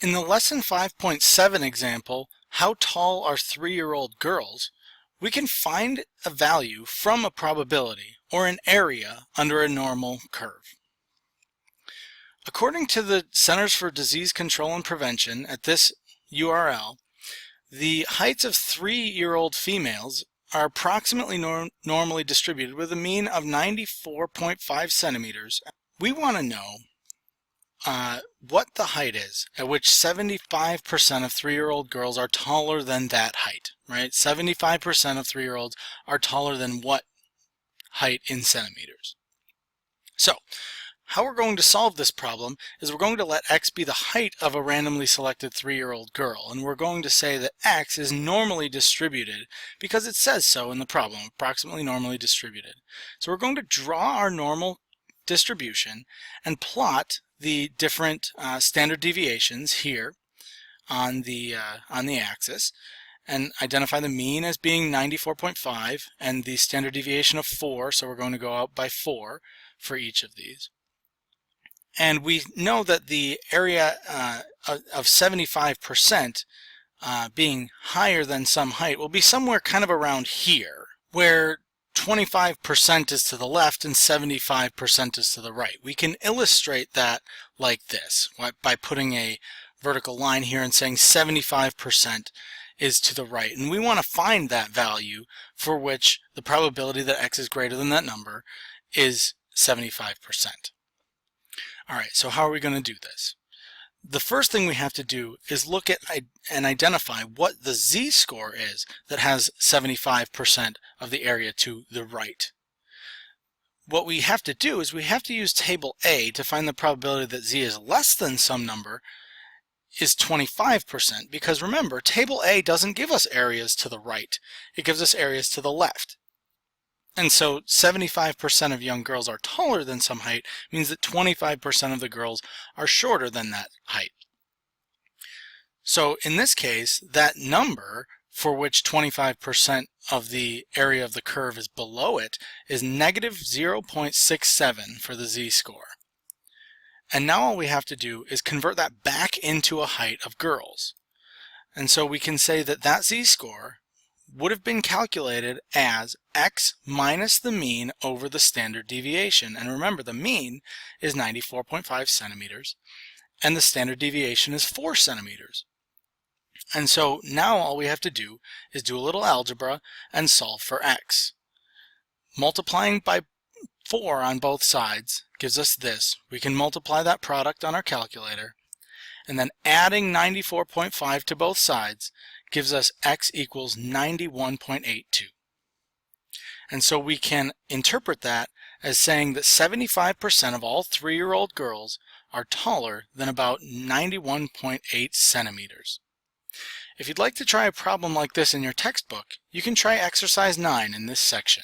In the Lesson 5.7 example, How Tall Are 3-Year-Old Girls?, we can find a value from a probability, or an area, under a normal curve. According to the Centers for Disease Control and Prevention at this URL, the heights of 3-year-old females are approximately normally distributed with a mean of 94.5 centimeters. We want to know what the height is at which 75% of 3-year-old girls are taller than that height, right? 75% of 3-year-olds are taller than what height in centimeters? So, how we're going to solve this problem is we're going to let x be the height of a randomly selected 3-year-old girl, and we're going to say that x is normally distributed because it says so in the problem, approximately normally distributed. So we're going to draw our normal distribution and plot the different standard deviations here on the axis, and identify the mean as being 94.5 and the standard deviation of 4, so we're going to go out by 4 for each of these. And we know that the area of 75% being higher than some height will be somewhere kind of around here, where 25% is to the left and 75% is to the right. We can illustrate that like this, by putting a vertical line here and saying 75% is to the right. And we want to find that value for which the probability that x is greater than that number is 75%. Alright, so how are we going to do this? The first thing we have to do is look at and identify what the z-score is that has 75% of the area to the right. What we have to do is we have to use table A to find the probability that z is less than some number is 25%, because remember, table A doesn't give us areas to the right, it gives us areas to the left. And so 75% of young girls are taller than some height means that 25% of the girls are shorter than that height. So in this case, that number for which 25% of the area of the curve is below it is negative 0.67 for the z-score. And now all we have to do is convert that back into a height of girls. And so we can say that that z-score would have been calculated as x minus the mean over the standard deviation. And remember, the mean is 94.5 centimeters and the standard deviation is 4 centimeters. And so now all we have to do is do a little algebra and solve for x. Multiplying by 4 on both sides gives us this. We can multiply that product on our calculator, and then adding 94.5 to both sides gives us x equals 91.82. And so we can interpret that as saying that 75% of all 3-year-old girls are taller than about 91.8 centimeters. If you'd like to try a problem like this in your textbook, you can try exercise 9 in this section.